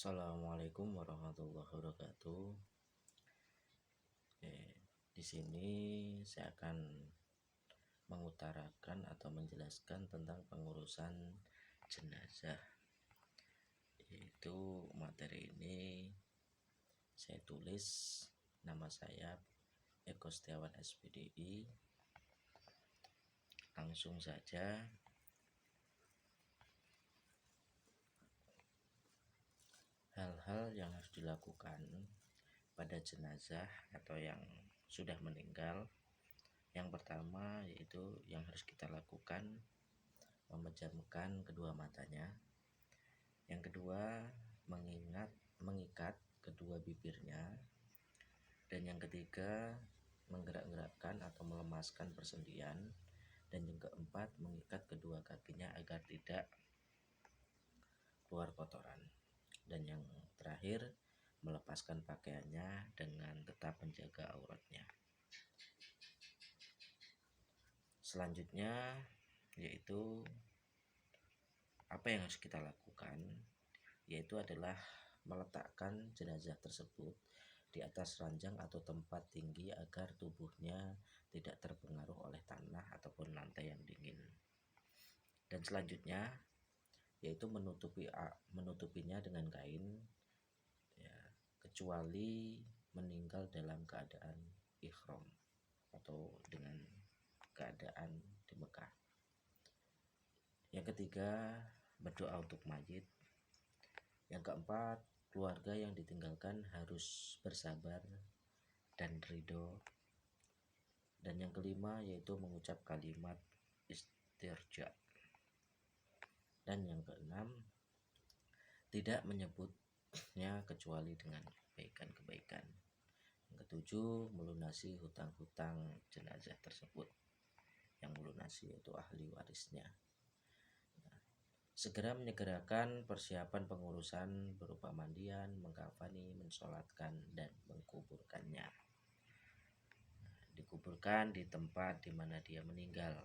Assalamualaikum warahmatullahi wabarakatuh. Di sini saya akan mengutarakan atau menjelaskan tentang pengurusan jenazah. Yaitu materi ini saya tulis, nama saya Eko Setiawan SPDI. Langsung saja. Hal-hal yang harus dilakukan pada jenazah atau yang sudah meninggal. Yang pertama yaitu yang harus kita lakukan memejamkan kedua matanya. Yang kedua mengikat kedua bibirnya. Dan yang ketiga menggerak-gerakkan atau melemaskan persendian. Dan yang keempat mengikat kedua kakinya agar tidak keluar kotoran. Dan yang terakhir melepaskan pakaiannya dengan tetap menjaga auratnya. Selanjutnya yaitu apa yang harus kita lakukan, yaitu adalah meletakkan jenazah tersebut di atas ranjang atau tempat tinggi agar tubuhnya tidak terpengaruh oleh tanah ataupun lantai yang dingin. Dan selanjutnya yaitu menutupinya dengan kain, ya, kecuali meninggal dalam keadaan ihram atau dengan keadaan di Mekah. Yang ketiga berdoa untuk mayit. Yang keempat, keluarga yang ditinggalkan harus bersabar dan ridho. Dan yang kelima yaitu mengucap kalimat istirja. Dan yang keenam, tidak menyebutnya kecuali dengan kebaikan-kebaikan. Yang ketujuh, melunasi hutang-hutang jenazah tersebut. Yang melunasi yaitu ahli warisnya. Segera menyegerakan persiapan pengurusan berupa mandian, mengkafani, mensolatkan, dan mengkuburkannya. Dikuburkan di tempat di mana dia meninggal.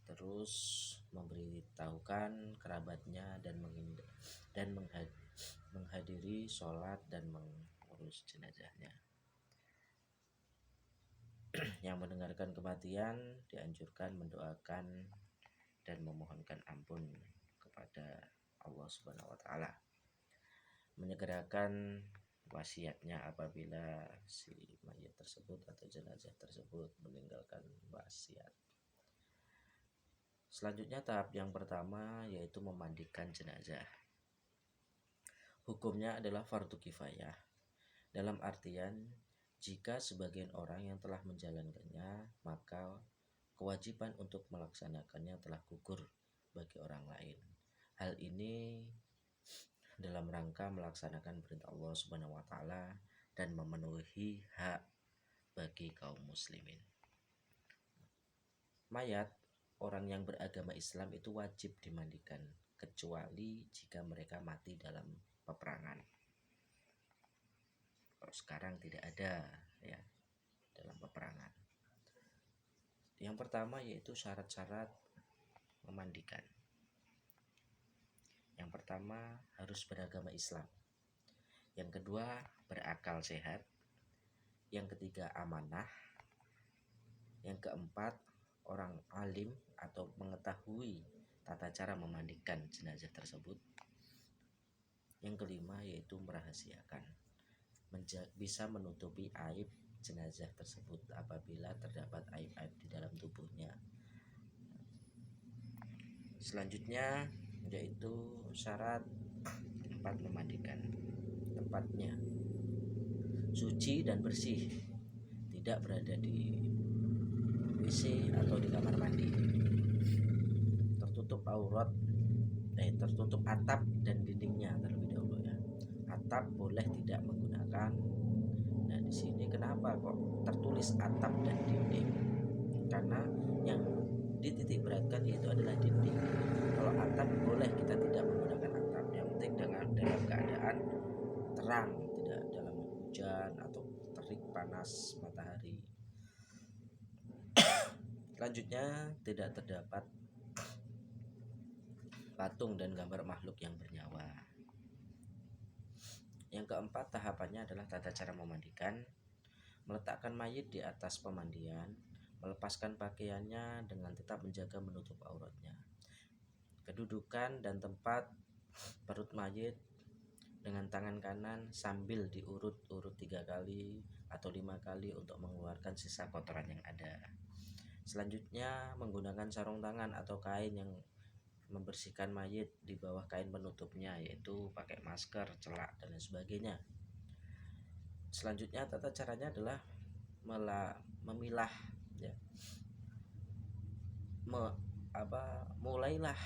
Terus memberitahukan kerabatnya dan menghadiri sholat dan mengurus jenazahnya. Yang mendengarkan kematian dianjurkan mendoakan dan memohonkan ampun kepada Allah Subhanahu wa taala. Menyegerakan wasiatnya apabila si mayat tersebut atau jenazah tersebut meninggalkan wasiat. Selanjutnya tahap yang pertama yaitu memandikan jenazah. Hukumnya adalah fardu kifayah. Dalam artian jika sebagian orang yang telah menjalankannya, maka kewajiban untuk melaksanakannya telah gugur bagi orang lain. Hal ini dalam rangka melaksanakan perintah Allah Subhanahu wa taala dan memenuhi hak bagi kaum muslimin. Mayat orang yang beragama Islam itu wajib dimandikan kecuali jika mereka mati dalam peperangan. Kalau sekarang tidak ada ya dalam peperangan. Yang pertama yaitu syarat-syarat memandikan. Yang pertama harus beragama Islam. Yang kedua berakal sehat. Yang ketiga amanah. Yang keempat orang alim atau mengetahui tata cara memandikan jenazah tersebut. Yang kelima yaitu merahasiakan, bisa menutupi aib jenazah tersebut apabila terdapat aib-aib di dalam tubuhnya. Selanjutnya yaitu syarat tempat memandikan. Tempatnya suci dan bersih, tidak berada di WC atau di kamar mandi. Tertutup atap dan dindingnya terlebih dahulu ya. Atap boleh tidak menggunakan. Nah, di sini kenapa kok tertulis atap dan dinding? Karena yang dititik beratkan yaitu adalah dinding. Kalau atap boleh kita tidak menggunakan atap, yang penting dalam keadaan terang, tidak dalam hujan atau terik panas matahari. Selanjutnya tidak terdapat patung dan gambar makhluk yang bernyawa. Yang keempat tahapannya adalah tata cara memandikan, meletakkan mayit di atas pemandian, melepaskan pakaiannya dengan tetap menjaga menutup auratnya. Kedudukan dan tempat perut mayit dengan tangan kanan sambil diurut-urut 3 kali atau 5 kali untuk mengeluarkan sisa kotoran yang ada. Selanjutnya menggunakan sarung tangan atau kain yang membersihkan mayit di bawah kain penutupnya, yaitu pakai masker, celak, dan lain sebagainya. Selanjutnya tata caranya adalah memilah ya. Mulailah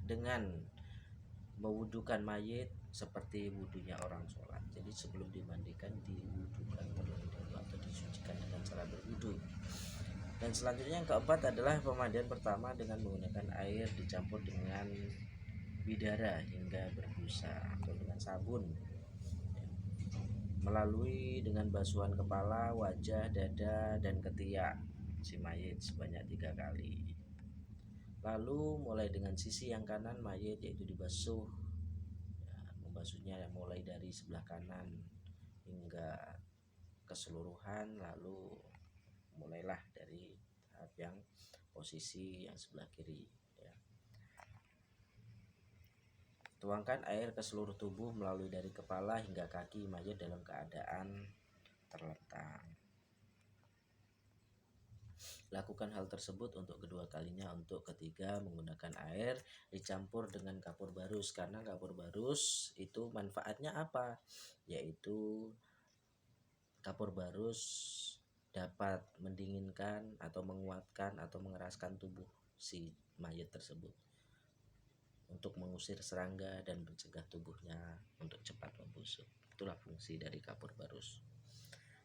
dengan mewudukan mayit seperti wudunya orang sholat. Jadi sebelum dimandikan diwudukan terlebih dahulu atau disucikan dengan cara berwudu. Dan selanjutnya yang keempat adalah pemandian pertama dengan menggunakan air dicampur dengan bidara hingga berbusa atau dengan sabun, melalui dengan basuhan kepala, wajah, dada, dan ketiak si mayit sebanyak 3 kali. Lalu mulai dengan sisi yang kanan mayit, yaitu dibasuh, membasuhnya mulai dari sebelah kanan hingga keseluruhan. Lalu mulailah dari tahap yang posisi yang sebelah kiri ya. Tuangkan air ke seluruh tubuh melalui dari kepala hingga kaki mayit dalam keadaan terlentang. Lakukan hal tersebut untuk kedua kalinya. Untuk ketiga menggunakan air dicampur dengan kapur barus, karena kapur barus itu manfaatnya apa? Yaitu kapur barus dapat mendinginkan atau menguatkan atau mengeraskan tubuh si mayit tersebut untuk mengusir serangga dan mencegah tubuhnya untuk cepat membusuk. Itulah fungsi dari kapur barus.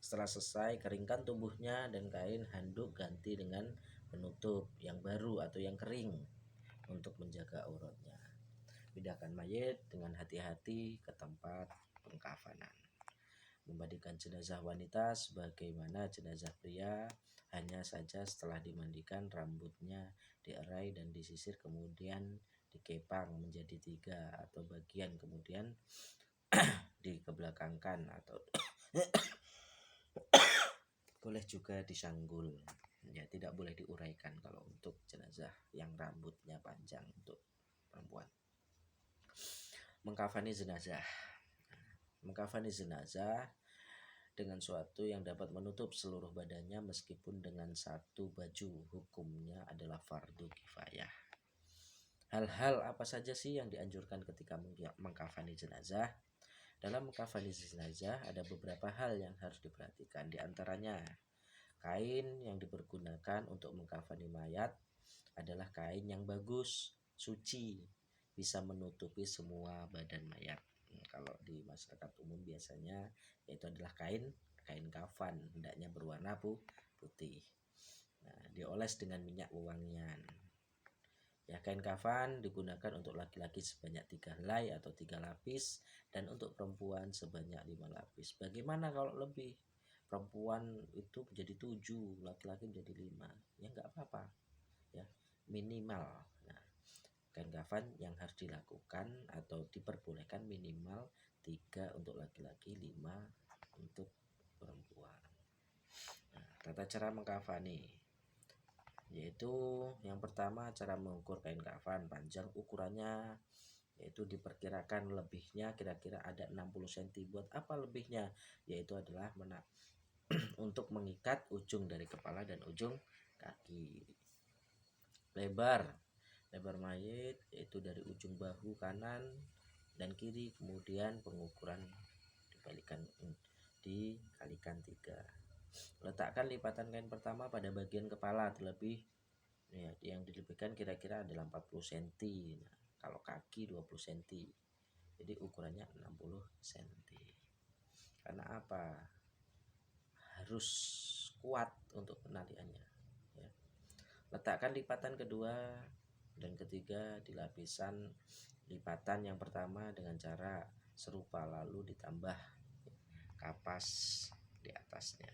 Setelah selesai, keringkan tubuhnya dan kain handuk ganti dengan penutup yang baru atau yang kering untuk menjaga auratnya. Pindahkan mayit dengan hati-hati ke tempat pengkafanan. Memandikan jenazah wanita sebagaimana jenazah pria, hanya saja setelah dimandikan rambutnya dierai dan disisir, kemudian dikepang menjadi 3 atau bagian, kemudian dikebelakangkan atau boleh juga disanggul ya, tidak boleh diuraikan kalau untuk jenazah yang rambutnya panjang untuk perempuan. Mengkafani jenazah. Mengkafani jenazah dengan suatu yang dapat menutup seluruh badannya meskipun dengan satu baju, hukumnya adalah fardu kifayah. Hal-hal apa saja sih yang dianjurkan ketika mengkafani jenazah? Dalam mengkafani jenazah ada beberapa hal yang harus diperhatikan. Di antaranya, kain yang dipergunakan untuk mengkafani mayat adalah kain yang bagus, suci, bisa menutupi semua badan mayat. Kalau di masyarakat umum biasanya yaitu adalah kain kafan, hendaknya berwarna putih. Nah, dioles dengan minyak wewangian. Ya, kain kafan digunakan untuk laki-laki sebanyak 3 helai atau 3 lapis, dan untuk perempuan sebanyak 5 lapis. Bagaimana kalau lebih? Perempuan itu menjadi 7, laki-laki menjadi 5. Ya nggak apa-apa. Ya, minimal. Nah, kain kafan yang harus dilakukan atau diperbolehkan minimal 3 untuk laki-laki, 5 untuk perempuan. Nah, tata cara mengkafani yaitu yang pertama, cara mengukur kain kafan. Panjang ukurannya yaitu diperkirakan lebihnya kira-kira ada 60 cm. Buat apa lebihnya? Yaitu adalah untuk mengikat ujung dari kepala dan ujung kaki. Lebar mayit yaitu dari ujung bahu kanan dan kiri, kemudian pengukuran dikalikan 3. Letakkan lipatan kain pertama pada bagian kepala terlebih ya, yang dilebihkan kira-kira adalah 40 cm. Nah, kalau kaki 20 cm. Jadi ukurannya 60 cm. Karena apa? Harus kuat untuk penaliannya ya. Letakkan lipatan kedua dan ketiga di lapisan lipatan yang pertama dengan cara serupa, lalu ditambah kapas di atasnya.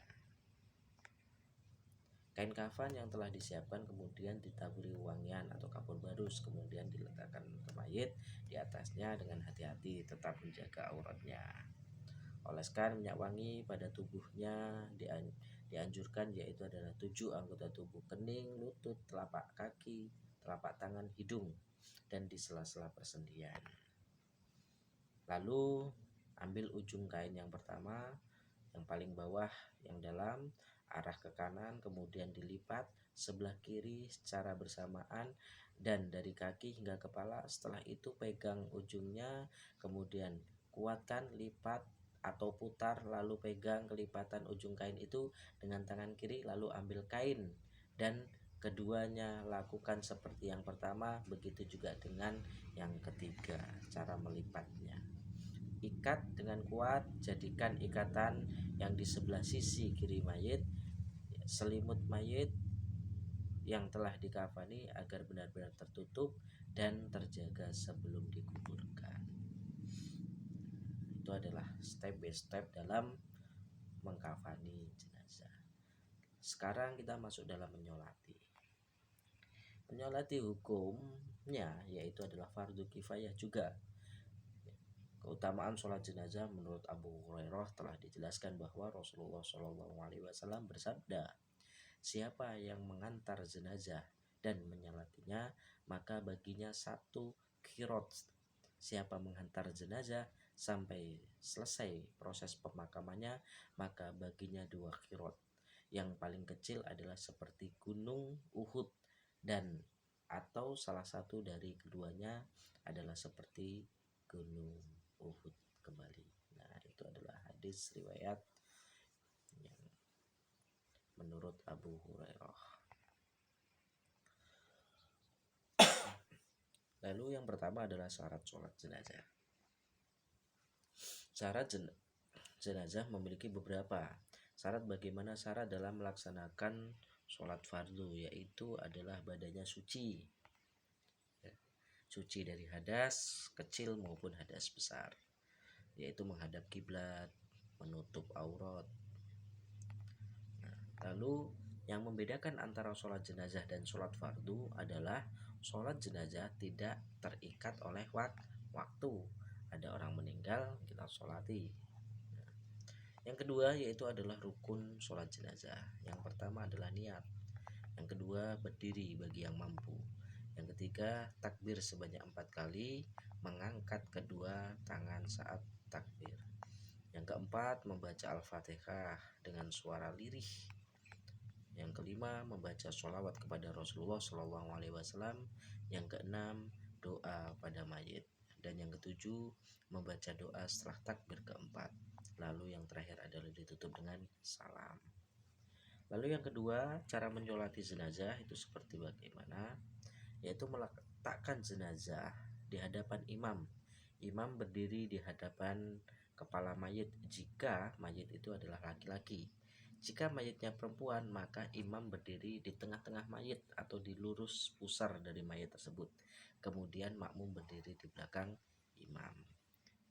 Kain kafan yang telah disiapkan kemudian ditaburi wangian atau kapur barus, kemudian diletakkan ke mayit di atasnya dengan hati-hati tetap menjaga auratnya. Oleskan minyak wangi pada tubuhnya. Dianjurkan yaitu adalah 7 anggota tubuh: kening, lutut, telapak kaki, telapak tangan, hidung, dan di sela-sela persendian. Lalu ambil ujung kain yang pertama, yang paling bawah, yang dalam, arah ke kanan, kemudian dilipat sebelah kiri secara bersamaan dan dari kaki hingga kepala. Setelah itu pegang ujungnya, kemudian kuatkan, lipat atau putar, lalu pegang kelipatan ujung kain itu dengan tangan kiri, lalu ambil kain dan keduanya lakukan seperti yang pertama, begitu juga dengan yang ketiga. Cara melipatnya: ikat dengan kuat, jadikan ikatan yang di sebelah sisi kiri mayit, selimut mayit yang telah dikafani agar benar-benar tertutup dan terjaga sebelum dikuburkan. Itu adalah step by step dalam mengkafani jenazah. Sekarang kita masuk dalam menyolati. Menyolati hukumnya yaitu adalah fardu kifayah juga. Keutamaan sholat jenazah menurut Abu Hurairah telah dijelaskan bahwa Rasulullah SAW bersabda, siapa yang mengantar jenazah dan menyolatinya, maka baginya 1 qirot. Siapa menghantar jenazah sampai selesai proses pemakamannya, maka baginya 2 qirot. Yang paling kecil adalah seperti gunung Uhud, dan atau salah satu dari keduanya adalah seperti gunung Uhud kembali. Nah, itu adalah hadis riwayat yang menurut Abu Hurairah. Lalu yang pertama adalah syarat sholat jenazah. Syarat jenazah memiliki beberapa syarat. Bagaimana syarat dalam melaksanakan sholat fardu, yaitu adalah badannya suci, suci dari hadas kecil maupun hadas besar, yaitu menghadap kiblat, menutup aurat. Lalu yang membedakan antara sholat jenazah dan sholat fardu adalah sholat jenazah tidak terikat oleh waktu. Ada orang meninggal, kita sholati. Yang kedua yaitu adalah rukun sholat jenazah. Yang pertama adalah niat. Yang kedua berdiri bagi yang mampu. Yang ketiga takbir sebanyak 4 kali, mengangkat kedua tangan saat takbir. Yang keempat membaca Al-Fatihah dengan suara lirih. Yang kelima membaca sholawat kepada Rasulullah SAW. Yang keenam doa pada mayit. Dan yang ketujuh membaca doa setelah takbir keempat. Lalu yang terakhir adalah ditutup dengan salam. Lalu yang kedua, cara menyolati jenazah itu seperti bagaimana? Yaitu meletakkan jenazah di hadapan imam. Imam berdiri di hadapan kepala mayit jika mayit itu adalah laki-laki. Jika mayitnya perempuan, maka imam berdiri di tengah-tengah mayit atau di lurus pusar dari mayit tersebut. Kemudian makmum berdiri di belakang imam.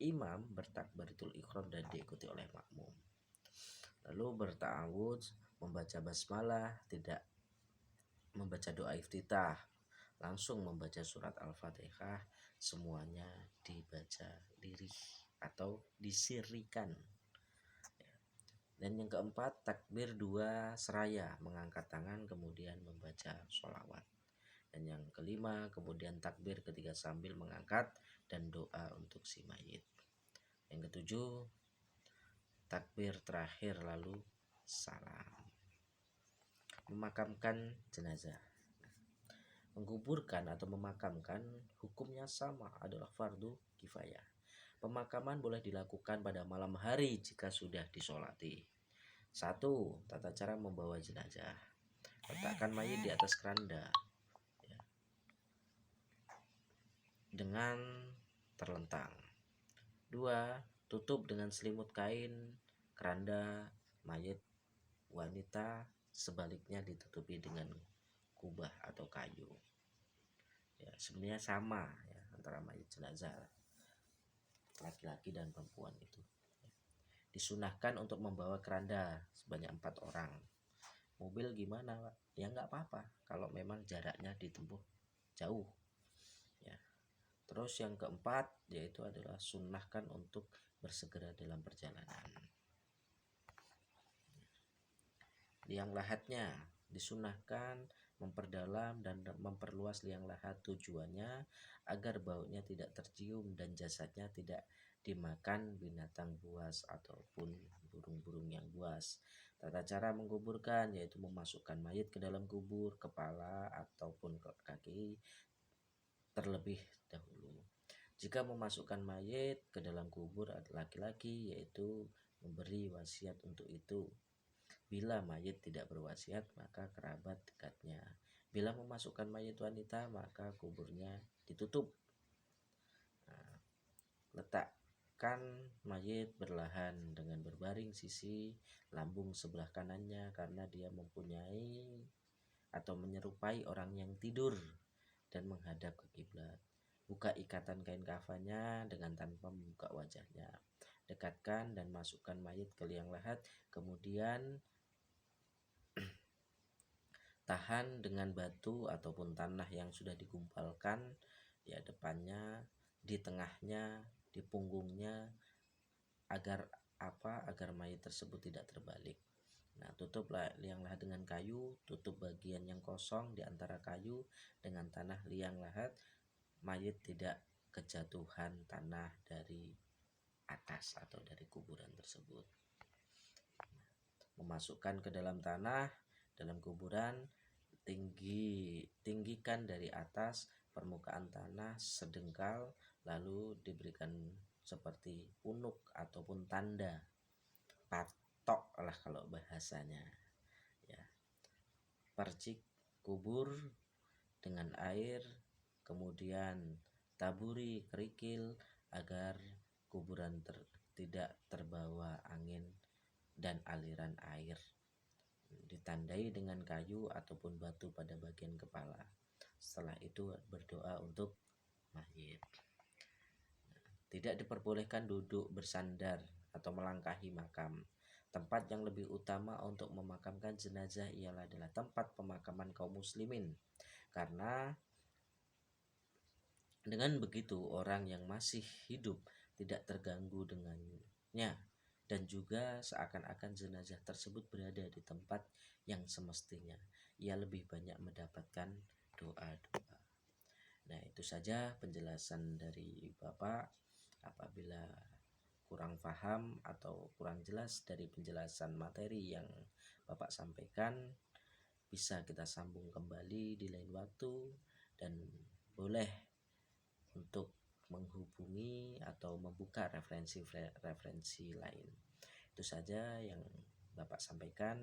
Imam bertakbiratul ihram dan diikuti oleh makmum. Lalu berta'awudz, membaca basmalah, tidak membaca doa iftitah, langsung membaca surat Al-Fatihah. Semuanya dibaca lirih atau disirikan. Dan yang keempat takbir 2 seraya, mengangkat tangan kemudian membaca sholawat. Dan yang kelima kemudian takbir ketiga sambil mengangkat dan doa untuk si mayit. Yang ketujuh takbir terakhir lalu salam. Memakamkan jenazah. Menguburkan atau memakamkan hukumnya sama, adalah fardu kifayah. Pemakaman boleh dilakukan pada malam hari jika sudah disolati. 1. Tata cara membawa jenazah. Letakkan mayit di atas keranda dengan terlentang. 2. Tutup dengan selimut kain keranda mayit wanita, sebaliknya ditutupi dengan kubah atau kayu. Ya, sebenarnya sama ya antara mayit jenazah laki-laki dan perempuan itu. Disunahkan untuk membawa keranda sebanyak 4 orang. Mobil gimana, Pak? Ya nggak apa-apa kalau memang jaraknya ditempuh jauh. Ya. Terus yang keempat yaitu adalah sunnahkan untuk bersegera dalam perjalanan. Liang lahatnya disunahkan memperdalam dan memperluas liang lahat, tujuannya agar baunya tidak tercium dan jasadnya tidak dimakan binatang buas ataupun burung-burung yang buas. Tata cara menguburkan yaitu memasukkan mayat ke dalam kubur, kepala ataupun kaki terlebih dahulu. Jika memasukkan mayat ke dalam kubur laki-laki yaitu memberi wasiat untuk itu. Bila mayit tidak berwasiat, maka kerabat dekatnya. Bila memasukkan mayit wanita, maka kuburnya ditutup. Nah, letakkan mayit berlahan dengan berbaring sisi lambung sebelah kanannya karena dia mempunyai atau menyerupai orang yang tidur dan menghadap ke kiblat. Buka ikatan kain kafannya dengan tanpa membuka wajahnya. Dekatkan dan masukkan mayit ke liang lahat, kemudian tahan dengan batu ataupun tanah yang sudah digumpalkan, ya depannya, di tengahnya, di punggungnya, agar agar mayat tersebut tidak terbalik. Nah, tutuplah liang lahat dengan kayu, tutup bagian yang kosong di antara kayu dengan tanah liang lahat, mayat tidak kejatuhan tanah dari atas atau dari kuburan tersebut. Memasukkan ke dalam tanah, dalam kuburan, tinggikan dari atas permukaan tanah sedengkal, lalu diberikan seperti punuk ataupun tanda, patok lah kalau bahasanya ya. Percik kubur dengan air, kemudian taburi kerikil agar kuburan tidak terbawa angin dan aliran air. Ditandai dengan kayu ataupun batu pada bagian kepala. Setelah itu berdoa untuk mayit. Tidak diperbolehkan duduk bersandar atau melangkahi makam. Tempat yang lebih utama untuk memakamkan jenazah adalah tempat pemakaman kaum muslimin. Karena dengan begitu orang yang masih hidup tidak terganggu dengannya, dan juga seakan-akan jenazah tersebut berada di tempat yang semestinya. Ia lebih banyak mendapatkan doa-doa. Nah, itu saja penjelasan dari Bapak. Apabila kurang paham atau kurang jelas dari penjelasan materi yang Bapak sampaikan, bisa kita sambung kembali di lain waktu, dan boleh untuk menghubungi atau membuka referensi lain. Itu saja yang Bapak sampaikan.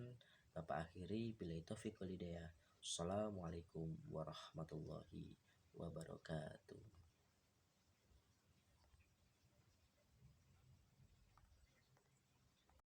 Bapak akhiri, billahi taufiq wal hidayah. Assalamualaikum warahmatullahi wabarakatuh.